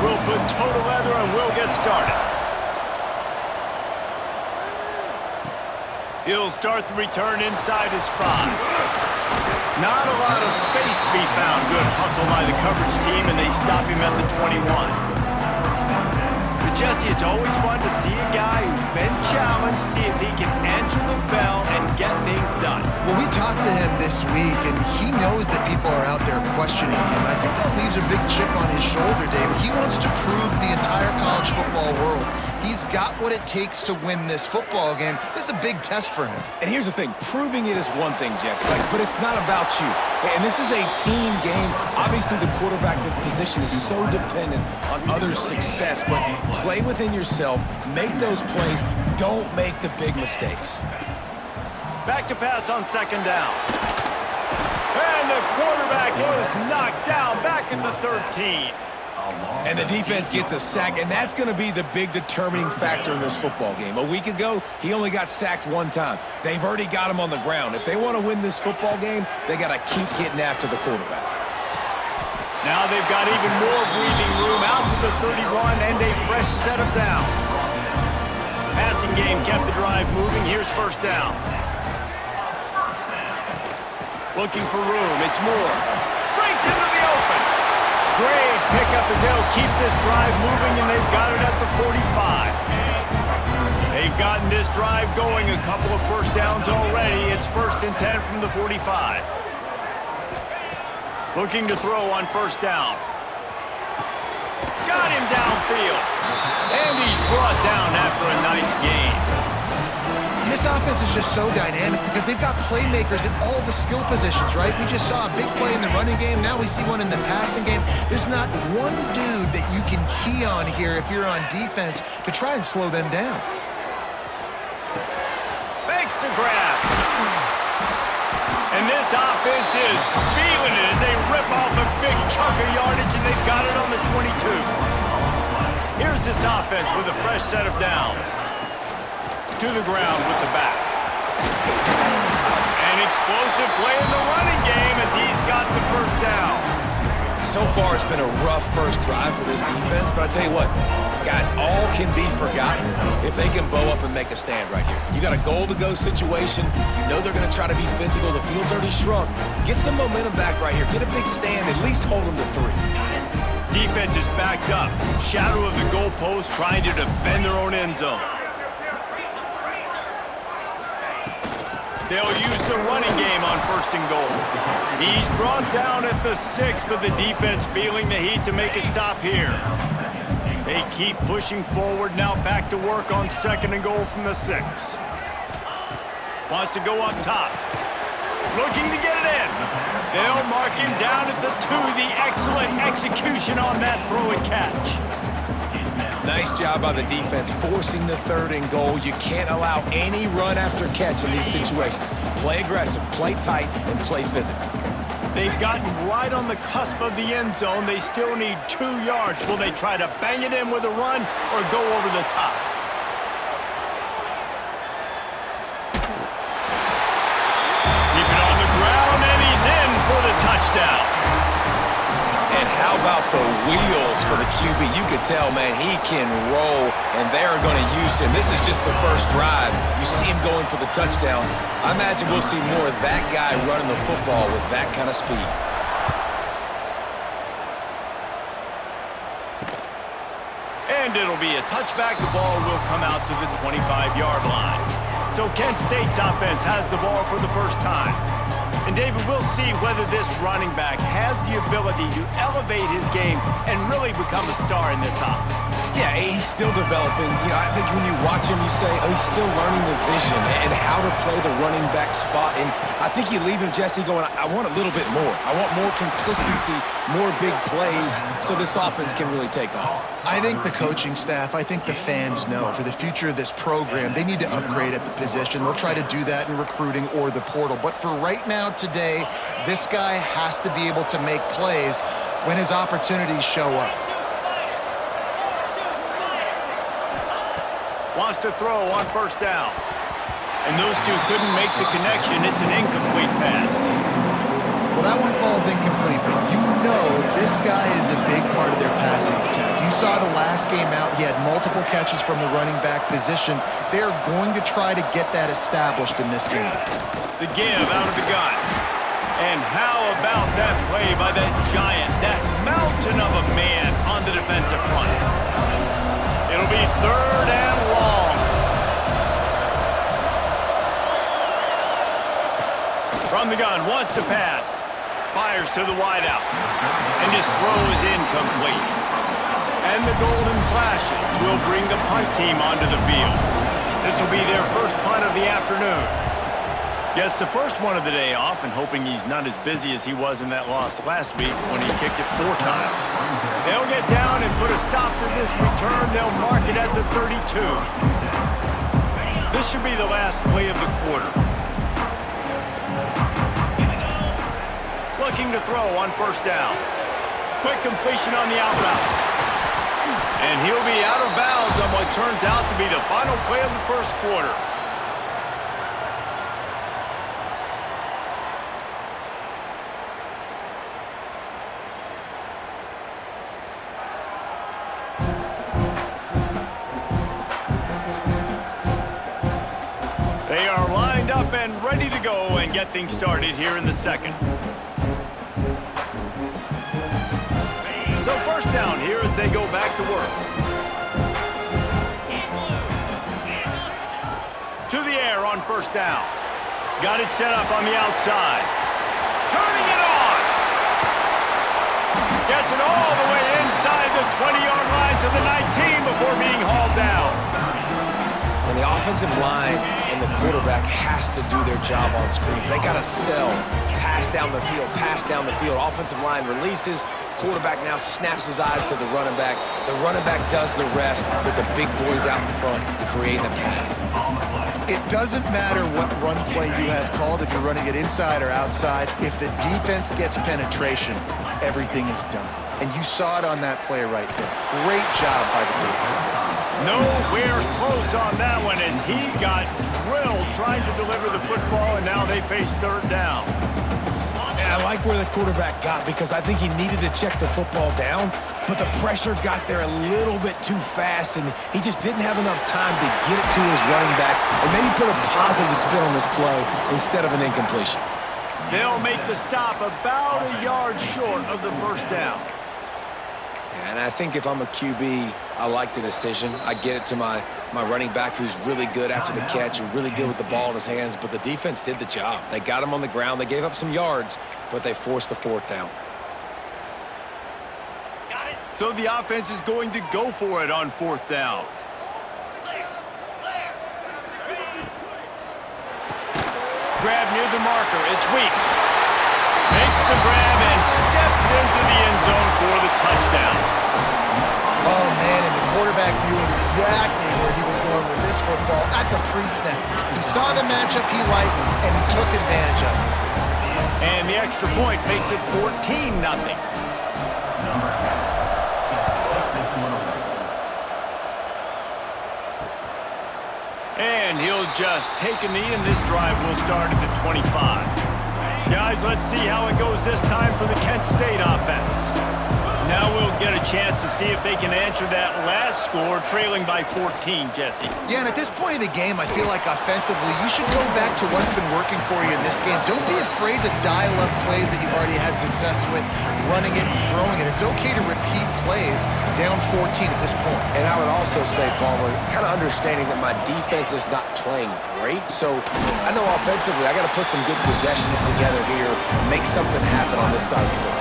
We'll put toe to leather and we'll get started. He'll start the return inside his 5. Not a lot of space to be found. Good hustle by the coverage team, and they stop him at the 21. But Jesse, it's always fun to see a guy who's been challenged, see if he can answer the bell and get things done. Well, we talked to him this week, and he knows that people are out there questioning him. I think that leaves a big chip on his shoulder, David. He wants to prove to the entire college football world he's got what it takes to win this football game. This is a big test for him. And here's the thing. Proving it is one thing, Jesse, but it's not about you. And this is a team game. Obviously, the quarterback position is so dependent on others' success, but play within yourself, make those plays, don't make the big mistakes. Back to pass on 2nd down. And the quarterback is knocked down back at the 13. And the defense gets a sack, and that's going to be the big determining factor in this football game. A week ago, he only got sacked 1 time. They've already got him on the ground. If they want to win this football game, they got to keep getting after the quarterback. Now they've got even more breathing room out to the 31 and a fresh set of downs. Passing game kept the drive moving. Here's 1st down. Looking for room. It's Moore. Breaks into the open. Great pickup as they'll keep this drive moving, and they've got it at the 45. They've gotten this drive going, a couple of 1st downs already. It's 1st and 10 from the 45. Looking to throw on 1st down. Got him downfield. And he's brought down after a nice gain. This offense is just so dynamic because they've got playmakers at all the skill positions, right? We just saw a big play in the running game. Now we see one in the passing game. There's not one dude that you can key on here if you're on defense to try and slow them down. Makes the grab. And this offense is feeling it as they rip off a big chunk of yardage, and they've got it on the 22. Here's this offense with a fresh set of downs. To the ground with the back. An explosive play in the running game as he's got the 1st down. So far, it's been a rough first drive for this defense, but I tell you what, guys, all can be forgotten if they can bow up and make a stand right here. You got a goal-to-go situation. You know they're going to try to be physical. The field's already shrunk. Get some momentum back right here. Get a big stand. At least hold them to 3. Defense is backed up. Shadow of the goalpost trying to defend their own end zone. They'll use the running game on 1st and goal. He's brought down at the 6, but the defense feeling the heat to make a stop here. They keep pushing forward, now back to work on 2nd and goal from the 6. Wants to go up top. Looking to get it in. They'll mark him down at the 2. The excellent execution on that throw and catch. Nice job by the defense forcing the 3rd and goal. You can't allow any run after catch in these situations. Play aggressive, play tight, and play physical. They've gotten right on the cusp of the end zone. They still need 2 yards. Will they try to bang it in with a run or go over the top? Keep it on the ground, and he's in for the touchdown. And how about the wheels for the QB? You could tell, man, he can roll, and they're going to use him. This is just the first drive. You see him going for the touchdown. I imagine we'll see more of that guy running the football with that kind of speed. And it'll be a touchback. The ball will come out to the 25-yard line. So Kent State's offense has the ball for the first time. And David, we'll see whether this running back has the ability to elevate his game and really become a star in this offense. Yeah, he's still developing. You know, I think when you watch him, you say, oh, he's still learning the vision and how to play the running back spot. And I think you leave him, Jesse, going, I want a little bit more. I want more consistency, more big plays, so this offense can really take off. I think the coaching staff, I think the fans know for the future of this program, they need to upgrade at the position. They'll try to do that in recruiting or the portal. But for right now, today, this guy has to be able to make plays when his opportunities show up. Wants to throw on 1st down. And those two couldn't make the connection. It's an incomplete pass. Well, that one falls incomplete, but you know this guy is a big part of their passing attack. You saw the last game out, he had multiple catches from the running back position. They are going to try to get that established in this game. The give out of the gun. And how about that play by that giant, that mountain of a man on the defensive front? It'll be 3rd and long. From the gun, wants to pass. Fires to the wideout. And his throw is incomplete. And the golden flashes will bring the punt team onto the field. This will be their first punt of the afternoon. Gets the first one of the day off, and hoping he's not as busy as he was in that loss last week when he kicked it 4 times. They'll get down and put a stop to this return. They'll mark it at the 32. This should be the last play of the quarter. Looking to throw on 1st down. Quick completion on the out route. And he'll be out of bounds on what turns out to be the final play of the 1st quarter. They are lined up and ready to go and get things started here in the 2nd. So 1st down here as they go back to work. To the air on 1st down. Got it set up on the outside. Turning it on. Gets it all the way inside the 20-yard line to the 19 before being hauled down. When the offensive line and the quarterback has to do their job on screens, they got to sell. Pass down the field, pass down the field. Offensive line releases. Quarterback now snaps his eyes to the running back. The running back does the rest with the big boys out in front, creating a path. It doesn't matter what run play you have called, if you're running it inside or outside. If the defense gets penetration, everything is done. And you saw it on that play right there. Great job by the defense. Nowhere close on that one as he got drilled trying to deliver the football, and now they face 3rd down. And I like where the quarterback got, because I think he needed to check the football down, but the pressure got there a little bit too fast, and he just didn't have enough time to get it to his running back and maybe put a positive spin on this play instead of an incompletion. They'll make the stop about a yard short of the 1st down. And I think if I'm a QB, I like the decision. I get it to my running back, who's really good after the catch and really good with the ball in his hands, but the defense did the job. They got him on the ground. They gave up some yards, but they forced the 4th down. So the offense is going to go for it on 4th down. Grab near the marker. It's Weeks. Makes the grab and steps into the end zone for the touchdown. Oh, man, and the quarterback knew exactly where he was going with this football at the pre-snap. He saw the matchup he liked, and he took advantage of it. And the extra point makes it 14-0. And he'll just take a knee, and this drive will start at the 25. Guys, let's see how it goes this time for the Kent State offense. Now we'll get a chance to see if they can answer that last score, trailing by 14, Jesse. Yeah, and at this point of the game, I feel like offensively, you should go back to what's been working for you in this game. Don't be afraid to dial up plays that you've already had success with, running it and throwing it. It's okay to repeat plays down 14 at this point. And I would also say, Palmer, kind of understanding that my defense is not playing great, so I know offensively I got to put some good possessions together here, make something happen on this side of the football.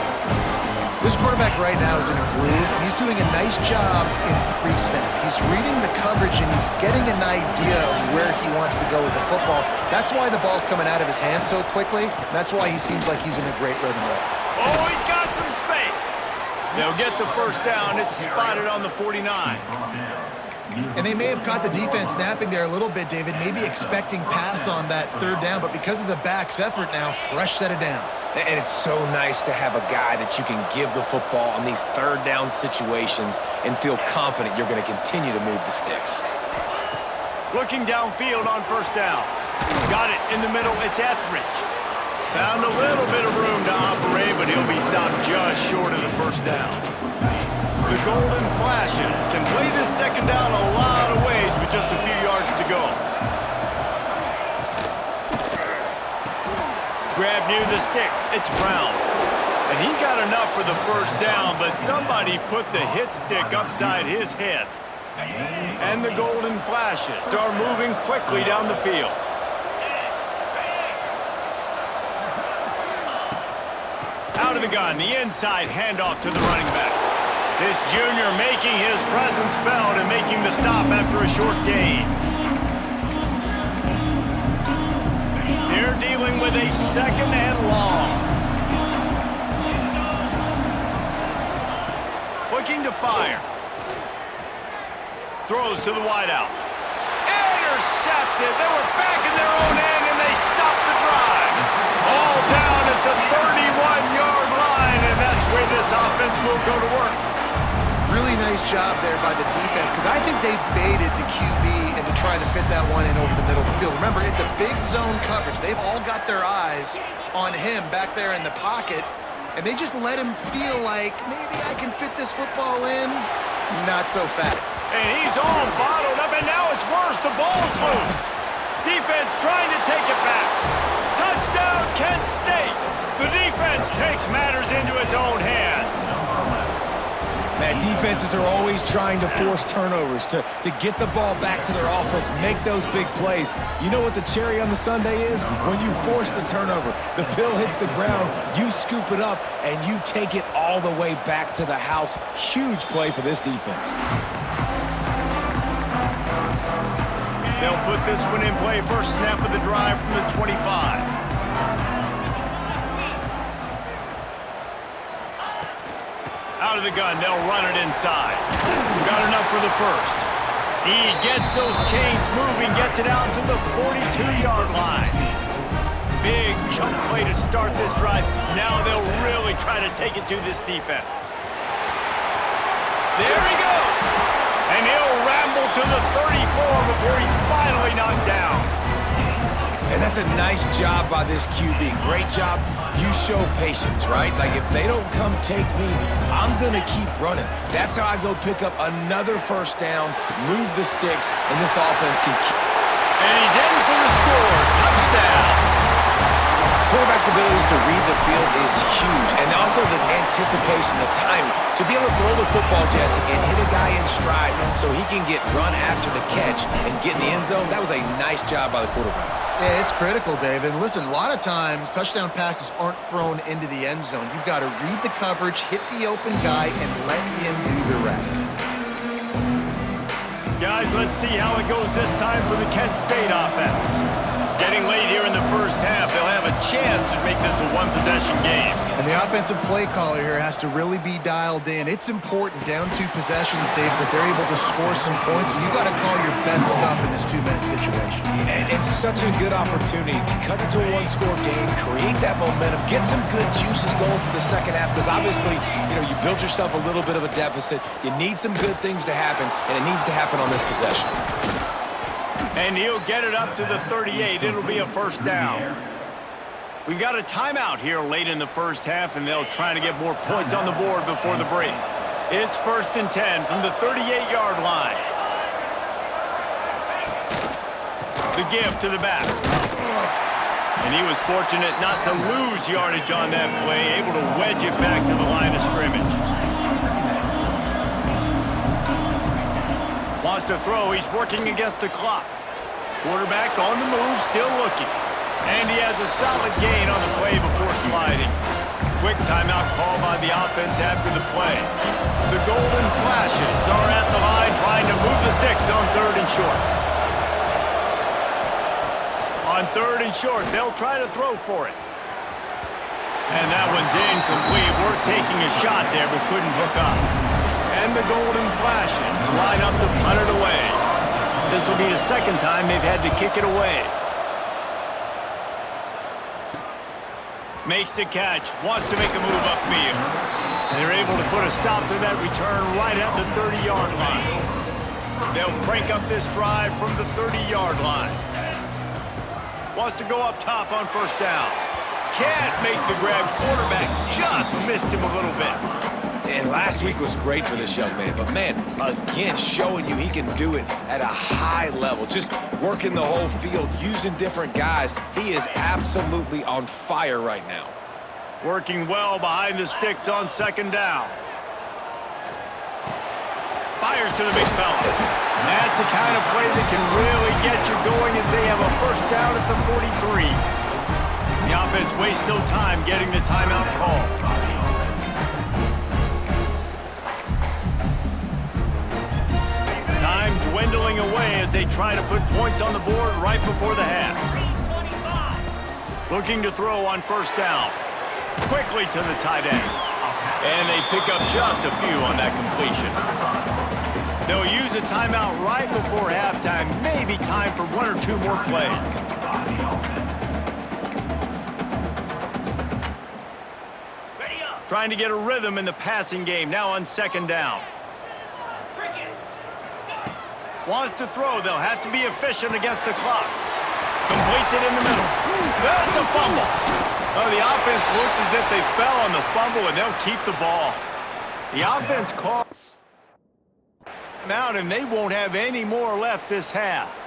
This quarterback right now is in a groove, and he's doing a nice job in pre-snap. He's reading the coverage, and he's getting an idea of where he wants to go with the football. That's why the ball's coming out of his hands so quickly. That's why he seems like he's in a great rhythm right now. Oh, he's got some space. They'll get the 1st down. It's spotted on the 49. And they may have caught the defense napping there a little bit, David, maybe expecting pass on that 3rd down, but because of the back's effort now, fresh set of downs. And it's so nice to have a guy that you can give the football on these 3rd down situations and feel confident you're going to continue to move the sticks. Looking downfield on 1st down. Got it in the middle. It's Etheridge. Found a little bit of room to operate, but he'll be stopped just short of the 1st down. The Golden Flashes can play this second down a lot of ways with just a few yards to go. Grab near the sticks. It's Brown. And he got enough for the first down, but somebody put the hit stick upside his head. And the Golden Flashes are moving quickly down the field. Out of the gun, the inside handoff to the running back. This junior making his presence felt and making the stop after a short gain. They're dealing with a second and long. Looking to fire. Throws to the wideout. Intercepted. They were back in their own end and they stopped the drive. All down at the 31-yard line, and that's where this offense will go to work. Really nice job there by the defense, because I think they baited the QB into trying to fit that one in over the middle of the field. Remember, it's a big zone coverage. They've all got their eyes on him back there in the pocket, and they just let him feel like, maybe I can fit this football in. Not so fast. And he's all bottled up, and now it's worse. The ball's loose. Defense trying to take it back. Touchdown, Kent State. The defense takes matters into its own hands. Man, defenses are always trying to force turnovers, to get the ball back to their offense, make those big plays. You know what the cherry on the sundae is? When you force the turnover, the pill hits the ground, you scoop it up, and you take it all the way back to the house. Huge play for this defense. They'll put this one in play. First snap of the drive from the 25. Out of the gun, they'll run it inside. Got enough for the first. He gets those chains moving, gets it out to the 42-yard line. Big chunk play to start this drive. Now they'll really try to take it to this defense. There he goes. And he'll ramble to the 34 before he's finally knocked down. And that's a nice job by this QB. Great job. You show patience, right? Like, if they don't come take me, I'm going to keep running. That's how I go pick up another first down, move the sticks, and this offense can keep. And he's in for the score. Touchdown. Quarterback's abilities to read the field is huge, and also the anticipation, the timing. To be able to throw the football, Jesse, and hit a guy in stride so he can get run after the catch and get in the end zone, that was a nice job by the quarterback. Yeah, it's critical, David. And listen, a lot of times touchdown passes aren't thrown into the end zone. You've got to read the coverage, hit the open guy, and let him do the rest. Guys, let's see how it goes this time for the Kent State offense. Getting late here in the first half, they'll have a chance to make this a one-possession game. And the offensive play caller here has to really be dialed in. It's important, down 2 possessions, Dave, that they're able to score some points. So you got to call your best stuff in this 2-minute situation. And it's such a good opportunity to cut into a one-score game, create that momentum, get some good juices going for the second half, because obviously, you built yourself a little bit of a deficit. You need some good things to happen, and it needs to happen on this possession. And he'll get it up to the 38. It'll be a first down. We've got a timeout here late in the first half, and they'll try to get more points on the board before the break. It's 1st and 10 from the 38-yard line. The give to the back. And he was fortunate not to lose yardage on that play, able to wedge it back to the line of scrimmage. Wants to throw. He's working against the clock. Quarterback on the move, still looking. And he has a solid gain on the play before sliding. Quick timeout call by the offense after the play. The Golden Flashes are at the line trying to move the sticks on 3rd and short. On 3rd and short, they'll try to throw for it. And that one's incomplete. Worth taking a shot there, but couldn't hook up. And the Golden Flashes line up to punt it away. This will be the second time they've had to kick it away. Makes the catch, wants to make a move upfield. They're able to put a stop to that return right at the 30-yard line. They'll crank up this drive from the 30-yard line. Wants to go up top on first down. Can't make the grab. Quarterback just missed him a little bit. And last week was great for this young man. But, man, again, showing you he can do it at a high level. Just working the whole field, using different guys. He is absolutely on fire right now. Working well behind the sticks on second down. Fires to the big fella. That's the kind of play that can really get you going as they have a first down at the 43. The offense wastes no time getting the timeout call. Time dwindling away as they try to put points on the board right before the half. Looking to throw on first down. Quickly to the tight end. And they pick up just a few on that completion. They'll use a timeout right before halftime. Maybe time for one or two more plays. Trying to get a rhythm in the passing game. Now on second down. Wants to throw. They'll have to be efficient against the clock. Completes it in the middle. That's a fumble. Oh, the offense looks as if they fell on the fumble, and they'll keep the ball. The offense calls them out, and they won't have any more left this half.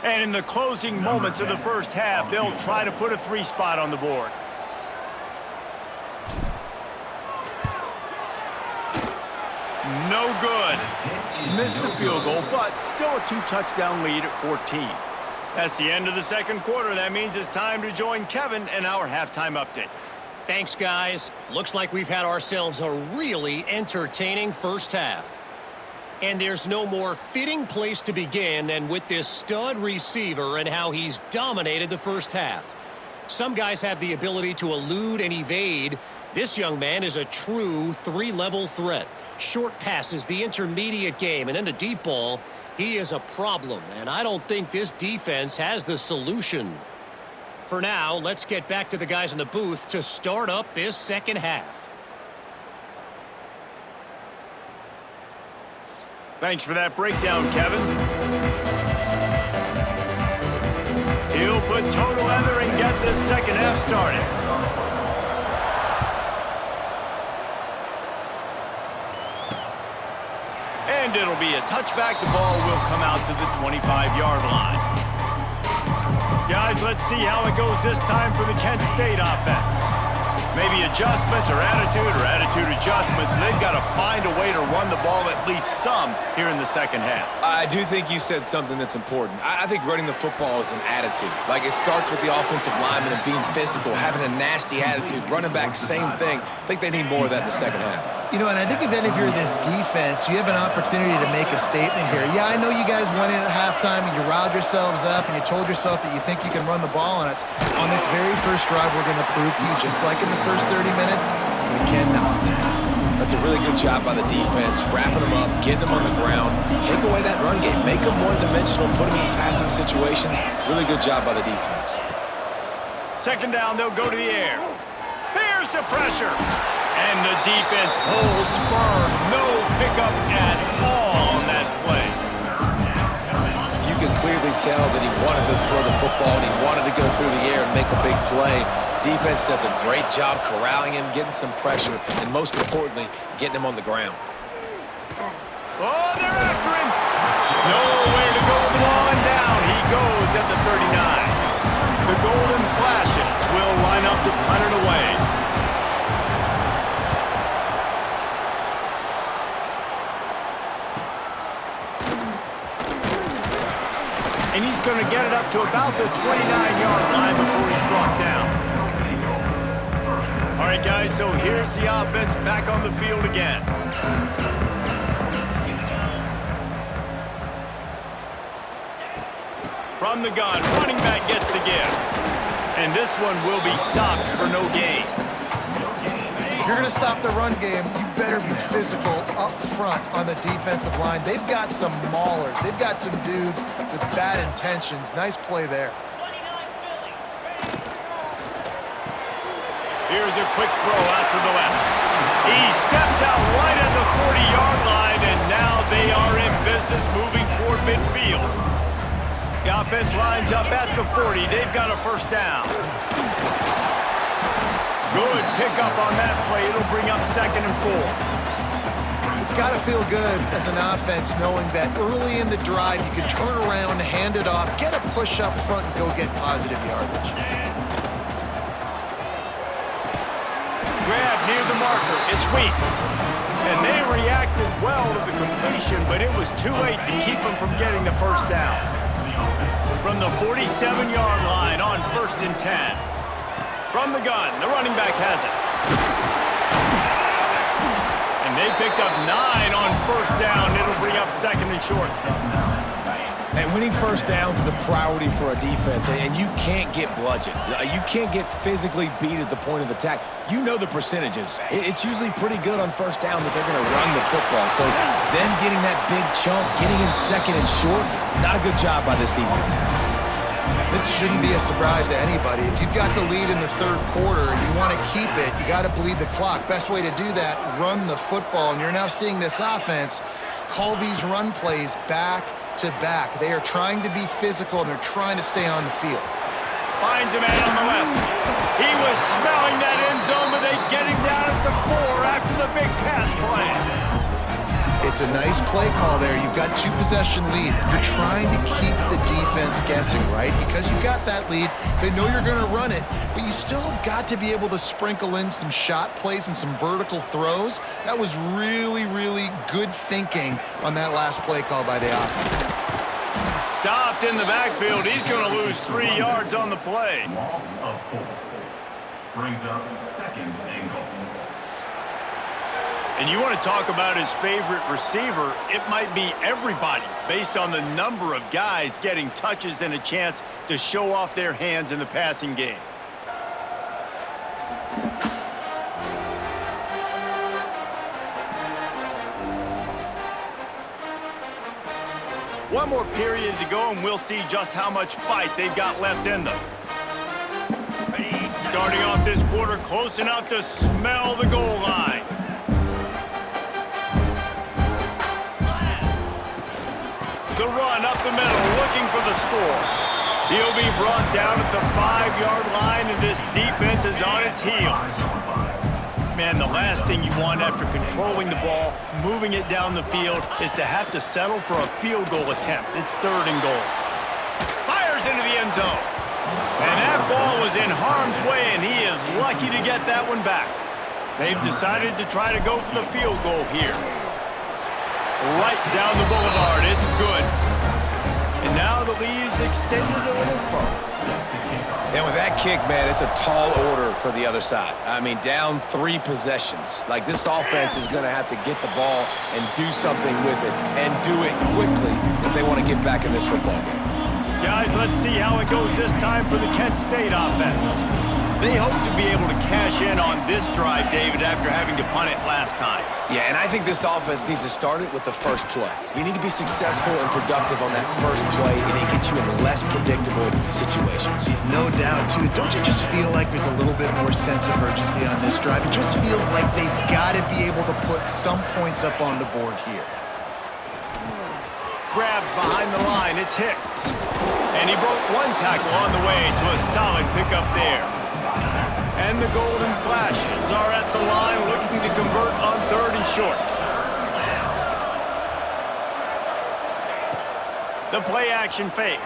And in the closing moments of the first half, they'll try to put a 3 spot on the board. No good. Missed the field goal, but still a 2-touchdown lead at 14. That's the end of the second quarter. That means it's time to join Kevin in our halftime update. Thanks, guys. Looks like we've had ourselves a really entertaining first half. And there's no more fitting place to begin than with this stud receiver and how he's dominated the first half. Some guys have the ability to elude and evade. This young man is a true 3-level threat. Short passes, the intermediate game, and then the deep ball. He is a problem, and I don't think this defense has the solution. For now, let's get back to the guys in the booth to start up this second half. Thanks for that breakdown, Kevin. He'll put total leather and get this second half started. And it'll be a touchback. The ball will come out to the 25-yard line. Guys, let's see how it goes this time for the Kent State offense. Maybe adjustments or attitude adjustments. They've got to find a way to run the ball at least some here in the second half. I do think you said something that's important. I think running the football is an attitude. Like, it starts with the offensive lineman and being physical, having a nasty attitude. Running back, same thing. I think they need more of that in the second half. You know, and I think if any of you're this defense, you have an opportunity to make a statement here. Yeah, I know you guys went in at halftime and you riled yourselves up and you told yourself that you think you can run the ball on us. On this very first drive, we're going to prove to you, just like in the first 30 minutes, you cannot. That's a really good job by the defense, wrapping them up, getting them on the ground. Take away that run game. Make them one-dimensional, put them in passing situations. Really good job by the defense. Second down, they'll go to the air. Here's the pressure. And the defense holds firm. No pickup at all on that play. You can clearly tell that he wanted to throw the football and he wanted to go through the air and make a big play. Defense does a great job corralling him, getting some pressure, and most importantly, getting him on the ground. Oh, they're after him. Nowhere to go with the ball, and down he goes at the 39. The golden flashes will line up to punt it away. And he's going to get it up to about the 29-yard line before he's brought down. All right, guys, so here's the offense back on the field again. From the gun, running back gets the gift. And this one will be stopped for no gain. If you're going to stop the run game, you better be physical up front on the defensive line. They've got some maulers. They've got some dudes with bad intentions. Nice play there. Here's a quick throw out to the left. He steps out right at the 40-yard line, and now they are in business moving toward midfield. The offense lines up at the 40. They've got a first down. Good pickup on that play. It'll bring up 2nd and 4. It's got to feel good as an offense knowing that early in the drive you can turn around, hand it off, get a push up front, and go get positive yardage. Grab near the marker. It's Weeks. And they reacted well to the completion, but it was too late to keep them from getting the first down. From the 47-yard line on 1st and 10. From the gun, the running back has it. And they picked up 9 on 1st down. It'll bring up 2nd and short. And winning first downs is a priority for a defense, and you can't get bludgeoned. You can't get physically beat at the point of attack. You know the percentages. It's usually pretty good on first down that they're going to run the football. So them getting that big chunk, getting in 2nd and short, not a good job by this defense. This shouldn't be a surprise to anybody. If you've got the lead in the 3rd quarter and you want to keep it, you got to bleed the clock. Best way to do that, run the football. And you're now seeing this offense call these run plays back to back. They are trying to be physical, and they're trying to stay on the field. Finds a man on the left. He was smelling that end zone, but they get him down at the 4 after the big pass play. It's a nice play call there. You've got 2-possession lead. You're trying to keep the defense guessing, right? Because you've got that lead, they know you're going to run it, but you still have got to be able to sprinkle in some shot plays and some vertical throws. That was really, really good thinking on that last play call by the offense. Stopped in the backfield. He's going to lose 3 yards on the play. Loss of 4. Brings up 2nd and goal. And you want to talk about his favorite receiver, it might be everybody based on the number of guys getting touches and a chance to show off their hands in the passing game. One more period to go, and we'll see just how much fight they've got left in them. Starting off this quarter close enough to smell the goal line. The run up the middle, looking for the score. He'll be brought down at the 5-yard line, and this defense is on its heels. Man, the last thing you want after controlling the ball, moving it down the field, is to have to settle for a field goal attempt. It's 3rd and goal. Fires into the end zone. And that ball was in harm's way, and he is lucky to get that one back. They've decided to try to go for the field goal here. Right down the boulevard. It's good. And now the lead's extended a little further. And with that kick, man, it's a tall order for the other side. I mean, down 3 possessions. Like, this offense is going to have to get the ball and do something with it, and do it quickly if they want to get back in this football game. Guys, let's see how it goes this time for the Kent State offense. They hope to be able to cash in on this drive, David, after having to punt it last time. Yeah, and I think this offense needs to start it with the first play. You need to be successful and productive on that first play, and it gets you in less predictable situations. No doubt, too. Don't you just feel like there's a little bit more sense of urgency on this drive? It just feels like they've got to be able to put some points up on the board here. Grabbed behind the line, it's Hicks. And he broke 1 tackle on the way to a solid pickup there. And the Golden Flashes are at the line looking to convert on 3rd and short. The play action fake.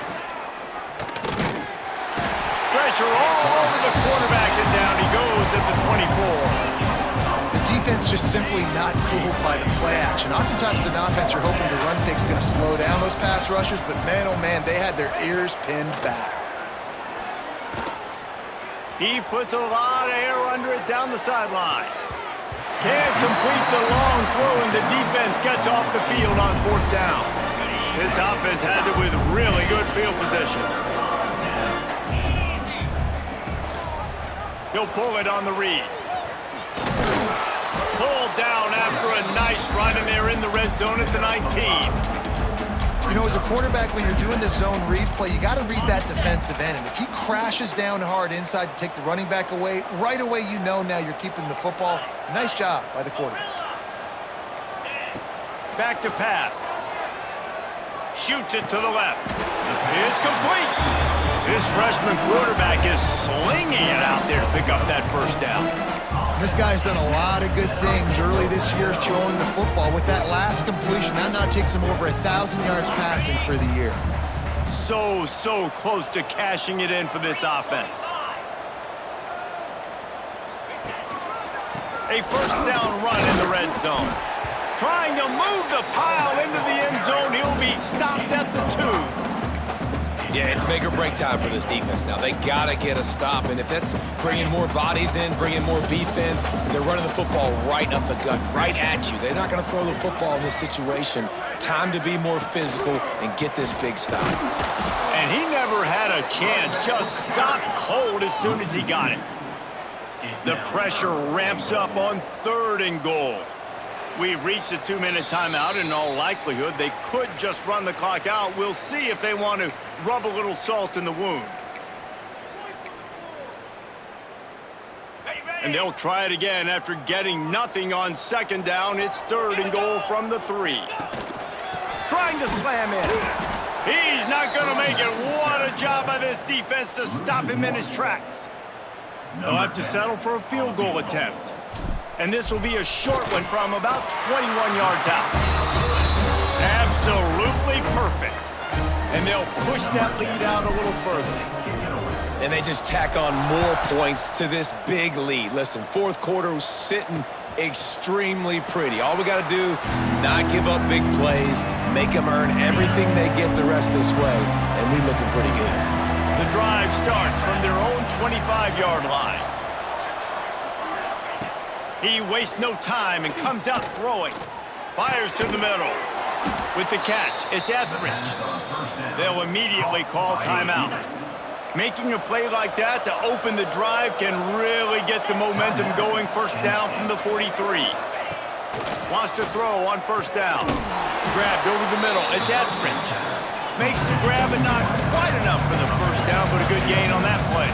Pressure all over the quarterback, and down he goes at the 24. The defense just simply not fooled by the play action. Oftentimes, as an offense, you're hoping the run fake's going to slow down those pass rushers, but man, oh man, they had their ears pinned back. He puts a lot of air under it down the sideline. Can't complete the long throw, and the defense gets off the field on 4th down. This offense has it with really good field position. He'll pull it on the read. Pulled down after a nice run, and they're in the red zone at the 19. You know, as a quarterback, when you're doing this zone read play, you got to read that defensive end. And if he crashes down hard inside to take the running back away, right away you know now you're keeping the football. Nice job by the quarterback. Back to pass. Shoots it to the left. It's complete. This freshman quarterback is slinging it out there to pick up that first down. This guy's done a lot of good things early this year throwing the football. With that last completion, that now takes him over 1,000 yards passing for the year. So close to cashing it in for this offense. A first down run in the red zone. Trying to move the pile into the end zone. He'll be stopped at the 2. Yeah, it's make or break time for this defense now. They got to get a stop, and if that's bringing more bodies in, bringing more beef in, they're running the football right up the gut, right at you. They're not going to throw the football in this situation. Time to be more physical and get this big stop. And he never had a chance. Just stopped cold as soon as he got it. The pressure ramps up on 3rd and goal. We've reached a 2-minute timeout, and in all likelihood, they could just run the clock out. We'll see if they want to rub a little salt in the wound. And they'll try it again after getting nothing on 2nd down. It's 3rd and goal from the 3. Trying to slam in. He's not going to make it. What a job by this defense to stop him in his tracks. They'll have to settle for a field goal attempt. And this will be a short one from about 21 yards out. Absolutely perfect. And they'll push that lead out a little further. And they just tack on more points to this big lead. Listen, 4th quarter was sitting extremely pretty. All we got to do, not give up big plays, make them earn everything they get the rest this way, and we're looking pretty good. The drive starts from their own 25-yard line. He wastes no time and comes out throwing. Fires to the middle. With the catch, it's Etheridge. They'll immediately call timeout. Making a play like that to open the drive can really get the momentum going. First down from the 43. Wants to throw on 1st down. Grabbed over the middle. It's Etheridge. Makes the grab and not quite enough for the first down, but a good gain on that play.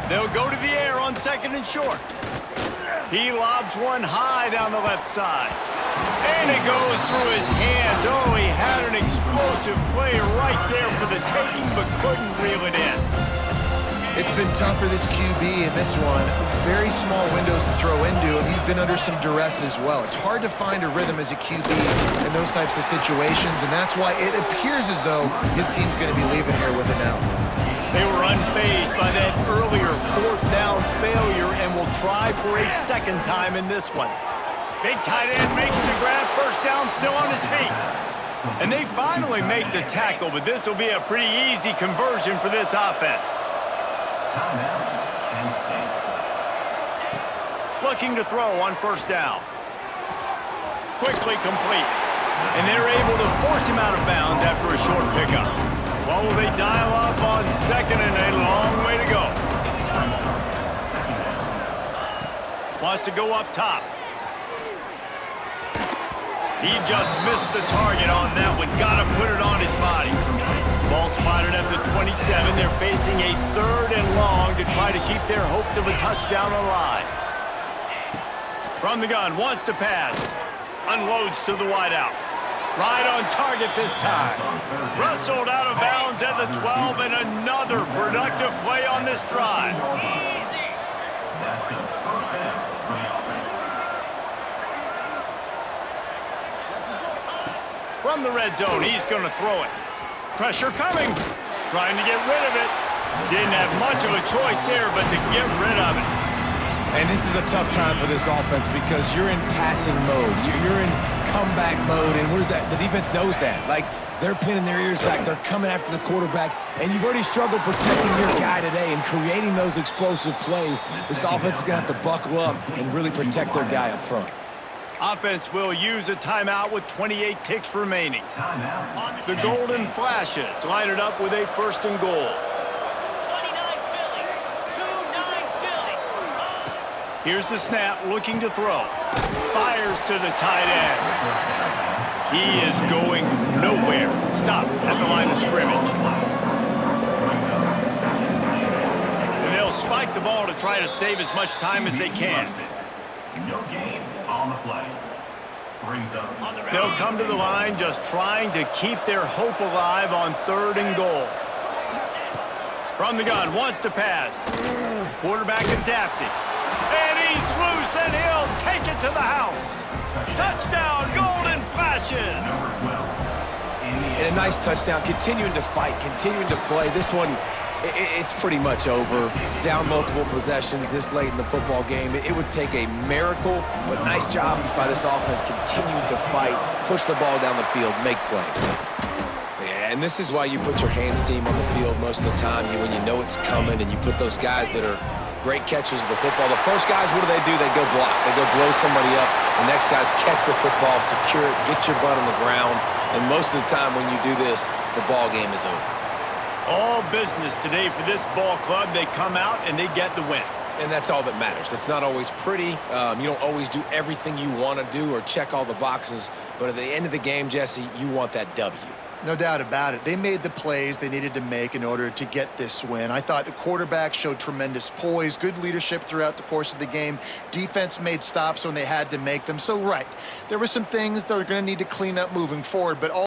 They'll go to the air on 2nd and short. He lobs one high down the left side. And it goes through his hands. Oh, he had an explosive play right there for the taking, but couldn't reel it in. It's been tough for this QB in this one. Very small windows to throw into, and he's been under some duress as well. It's hard to find a rhythm as a QB in those types of situations, and that's why it appears as though his team's going to be leaving here with an out. They were unfazed by that earlier 4th down failure and will try for a 2nd time in this one. Big tight end makes the grab, 1st down, still on his feet. And they finally make the tackle, but this will be a pretty easy conversion for this offense. Looking to throw on 1st down. Quickly complete. And they're able to force him out of bounds after a short pickup. Well, will they dial up on 2nd and a long way to go? Wants to go up top. He just missed the target on that one. Got to put it on his body. Ball spotted at the 27. They're facing a 3rd and long to try to keep their hopes of a touchdown alive. From the gun, wants to pass. Unloads to the wideout. Right on target this time. Wrestled out of bounds at the 12, and another productive play on this drive. From the red zone, he's going to throw it. Pressure coming. Trying to get rid of it. Didn't have much of a choice there, but to get rid of it. And this is a tough time for this offense because you're in passing mode. You're in comeback mode, and what is that? The defense knows that. Like, they're pinning their ears back. They're coming after the quarterback, and you've already struggled protecting your guy today and creating those explosive plays. This offense is going to have to buckle up and really protect their guy up front. Offense will use a timeout with 28 ticks remaining. The Golden Flashes line it up with a 1st and goal. Here's the snap, looking to throw. Fires to the tight end. He is going nowhere. Stop at the line of scrimmage. And they'll spike the ball to try to save as much time as they can. No gain on the play. Brings up They'll come to the line just trying to keep their hope alive on 3rd and goal. From the gun, wants to pass. Quarterback adapting. And he's loose, and he'll take it to the house. Touchdown, Golden Flashes! number 12. And a nice touchdown, continuing to fight, continuing to play. This one, it's pretty much over. Down multiple possessions this late in the football game. It would take a miracle, but nice job by this offense continuing to fight, push the ball down the field, make plays. Yeah, and this is why you put your hands team on the field most of the time when you know it's coming, and you put those guys that are great catchers of the football. The first guys, what do? They go block. They go blow somebody up. The next guys catch the football, secure it, get your butt on the ground. And most of the time when you do this, the ball game is over. All business today for this ball club. They come out and they get the win. And that's all that matters. It's not always pretty. You don't always do everything you want to do or check all the boxes. But at the end of the game, Jesse, you want that W. No doubt about it. They made the plays they needed to make in order to get this win. I thought the quarterback showed tremendous poise, good leadership throughout the course of the game. Defense made stops when they had to make them. So, right, there were some things that are going to need to clean up moving forward, but all